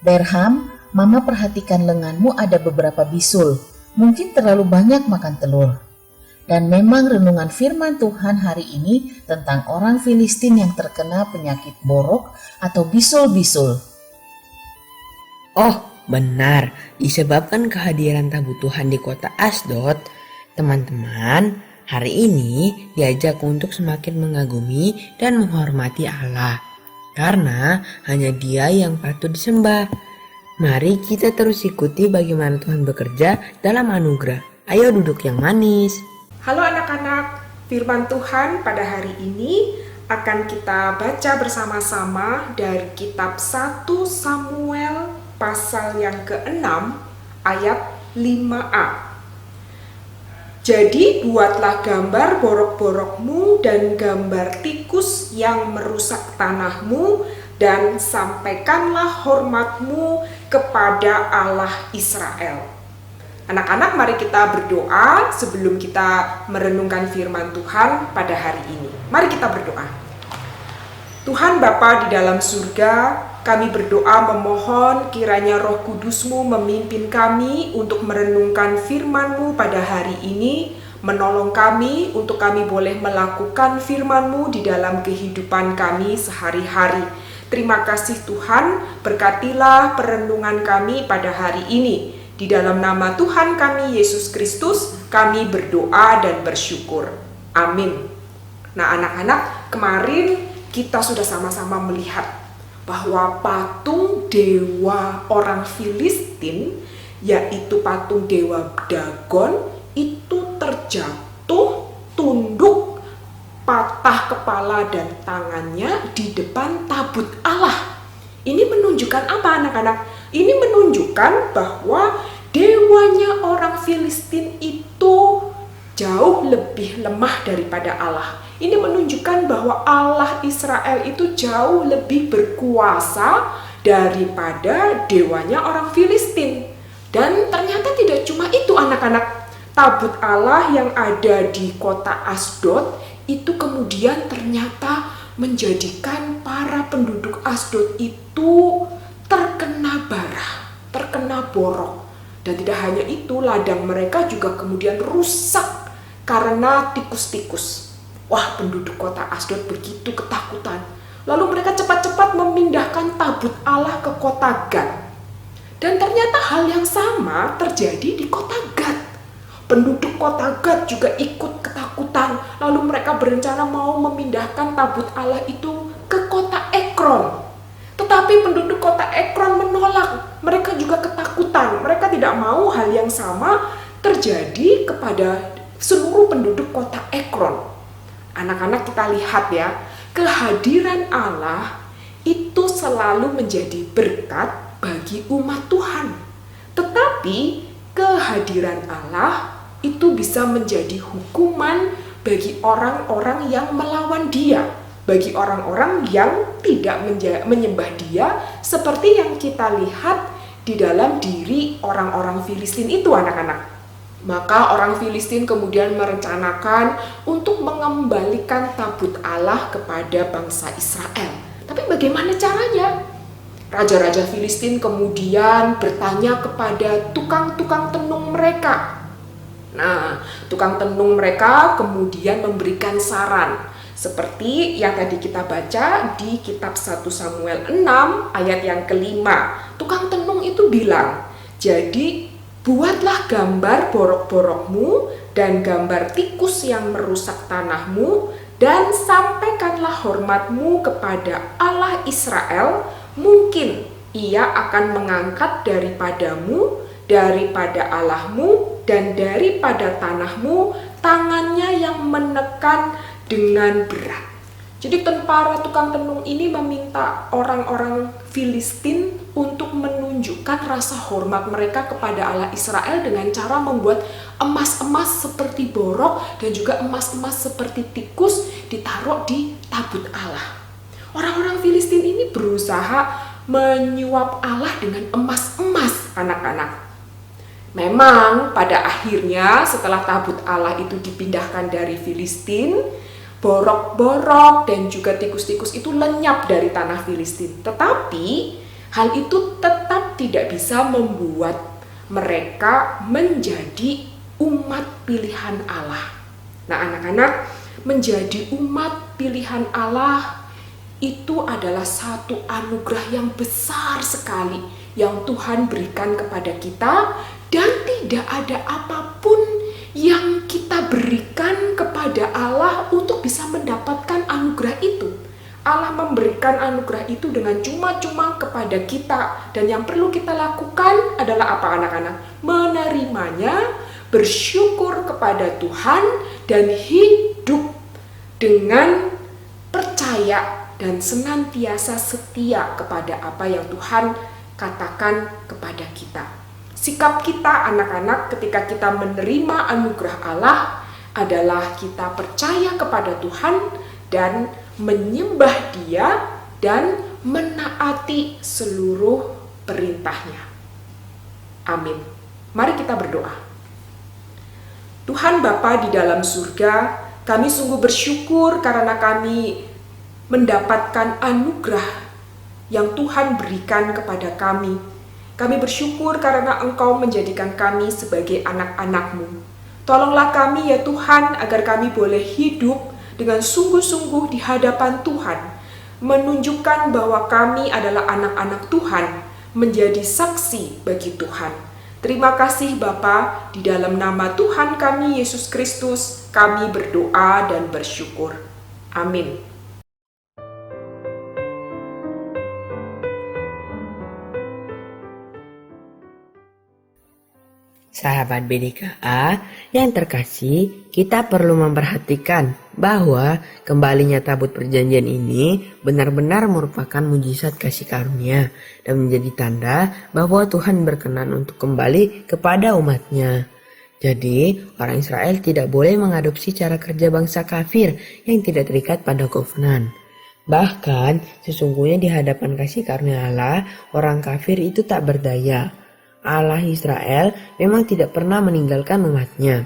Berham, Mama perhatikan lenganmu ada beberapa bisul. Mungkin terlalu banyak makan telur. Dan memang renungan firman Tuhan hari ini tentang orang Filistin yang terkena penyakit borok atau bisul-bisul. Oh, benar. Disebabkan kehadiran tabut Tuhan di kota Asdod, teman-teman, hari ini diajak untuk semakin mengagumi dan menghormati Allah. Karena hanya Dia yang patut disembah. Mari kita terus ikuti bagaimana Tuhan bekerja dalam anugerah. Ayo duduk yang manis. Halo anak-anak, firman Tuhan pada hari ini akan kita baca bersama-sama dari kitab 1 Samuel pasal yang ke-6 ayat 5a. Jadi buatlah gambar borok-borokmu dan gambar tikus yang merusak tanahmu dan sampaikanlah hormatmu kepada Allah Israel. Anak-anak, mari kita berdoa sebelum kita merenungkan firman Tuhan pada hari ini. Mari kita berdoa. Tuhan Bapa di dalam surga, kami berdoa memohon kiranya Roh Kudus-Mu memimpin kami untuk merenungkan firman-Mu pada hari ini, menolong kami untuk kami boleh melakukan firman-Mu di dalam kehidupan kami sehari-hari. Terima kasih Tuhan, berkatilah perenungan kami pada hari ini. Di dalam nama Tuhan kami Yesus Kristus, kami berdoa dan bersyukur. Amin. Nah anak-anak, kemarin kita sudah sama-sama melihat bahwa patung dewa orang Filistin, yaitu patung dewa Dagon, itu terjatuh, tunduk, patah kepala dan tangannya di depan tabut Allah. Ini menunjukkan apa anak-anak? Ini menunjukkan bahwa dewanya orang Filistin itu jauh lebih lemah daripada Allah. Ini menunjukkan bahwa Allah Israel itu jauh lebih berkuasa daripada dewanya orang Filistin. Dan ternyata tidak cuma itu anak-anak. Tabut Allah yang ada di kota Asdod itu kemudian ternyata menjadikan para penduduk Asdod itu terkena bara, terkena borok. Dan tidak hanya itu, ladang mereka juga kemudian rusak karena tikus-tikus. Wah, penduduk kota Asdod begitu ketakutan. Lalu mereka cepat-cepat memindahkan tabut Allah ke kota Gad. Dan ternyata hal yang sama terjadi di kota Gad. Penduduk kota Gad juga ikut ketakutan. Lalu mereka berencana mau memindahkan tabut Allah itu ke kota Ekron. Tetapi penduduk kota Ekron menolak. Mereka juga ketakutan. Mereka tidak mau hal yang sama terjadi kepada seluruh penduduk kota Ekron. Anak-anak, kita lihat ya, kehadiran Allah itu selalu menjadi berkat bagi umat Tuhan. Tetapi kehadiran Allah itu bisa menjadi hukuman bagi orang-orang yang melawan Dia, bagi orang-orang yang tidak menyembah Dia, seperti yang kita lihat di dalam diri orang-orang Filistin itu anak-anak. Maka orang Filistin kemudian merencanakan untuk mengembalikan tabut Allah kepada bangsa Israel. Tapi bagaimana caranya? Raja-raja Filistin kemudian bertanya kepada tukang-tukang tenung mereka. Nah, tukang tenung mereka kemudian memberikan saran. Seperti yang tadi kita baca di kitab 1 Samuel 6 ayat yang kelima. Tukang tenung itu bilang, jadi buatlah gambar borok-borokmu dan gambar tikus yang merusak tanahmu dan sampaikanlah hormatmu kepada Allah Israel. Mungkin Ia akan mengangkat daripadamu, daripada Allahmu dan daripada tanahmu tangannya yang menekan dengan berat. Jadi tentara tukang tenung ini meminta orang-orang Filistin untuk menunjukkan rasa hormat mereka kepada Allah Israel dengan cara membuat emas-emas seperti borok dan juga emas-emas seperti tikus ditaruh di tabut Allah. Orang-orang Filistin ini berusaha menyuap Allah dengan emas-emas anak-anak. Memang pada akhirnya setelah tabut Allah itu dipindahkan dari Filistin, borok-borok dan juga tikus-tikus itu lenyap dari tanah Filistin. Tetapi hal itu tetap tidak bisa membuat mereka menjadi umat pilihan Allah. Nah, anak-anak, menjadi umat pilihan Allah itu adalah satu anugerah yang besar sekali yang Tuhan berikan kepada kita, dan tidak ada apapun yang kita berikan kepada Allah untuk bisa mendapatkan anugerah itu. Allah memberikan anugerah itu dengan cuma-cuma kepada kita, dan yang perlu kita lakukan adalah apa, anak-anak? Menerimanya, bersyukur kepada Tuhan, dan hidup dengan percaya dan senantiasa setia kepada apa yang Tuhan katakan kepada kita. Sikap kita, anak-anak, ketika kita menerima anugerah Allah adalah kita percaya kepada Tuhan dan menyembah Dia dan menaati seluruh perintahnya. Amin. Mari kita berdoa. Tuhan Bapa di dalam surga, kami sungguh bersyukur karena kami mendapatkan anugerah yang Tuhan berikan kepada kami. Kami bersyukur karena Engkau menjadikan kami sebagai anak-anak-Mu. Tolonglah kami ya Tuhan, agar kami boleh hidup dengan sungguh-sungguh di hadapan Tuhan, menunjukkan bahwa kami adalah anak-anak Tuhan, menjadi saksi bagi Tuhan. Terima kasih Bapa, di dalam nama Tuhan kami Yesus Kristus, kami berdoa dan bersyukur. Amin. Sahabat BDKA yang terkasih, kita perlu memperhatikan bahwa kembalinya tabut perjanjian ini benar-benar merupakan mujizat kasih karunia dan menjadi tanda bahwa Tuhan berkenan untuk kembali kepada umatnya. Jadi, orang Israel tidak boleh mengadopsi cara kerja bangsa kafir yang tidak terikat pada kovenan. Bahkan, sesungguhnya di hadapan kasih karunia Allah, orang kafir itu tak berdaya. Allah Israel memang tidak pernah meninggalkan umatnya.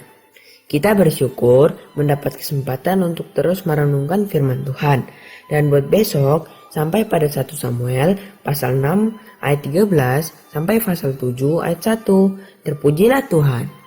Kita bersyukur mendapat kesempatan untuk terus merenungkan firman Tuhan. Dan buat besok, sampai pada 1 Samuel pasal 6 ayat 13 sampai pasal 7 ayat 1. Terpujilah Tuhan.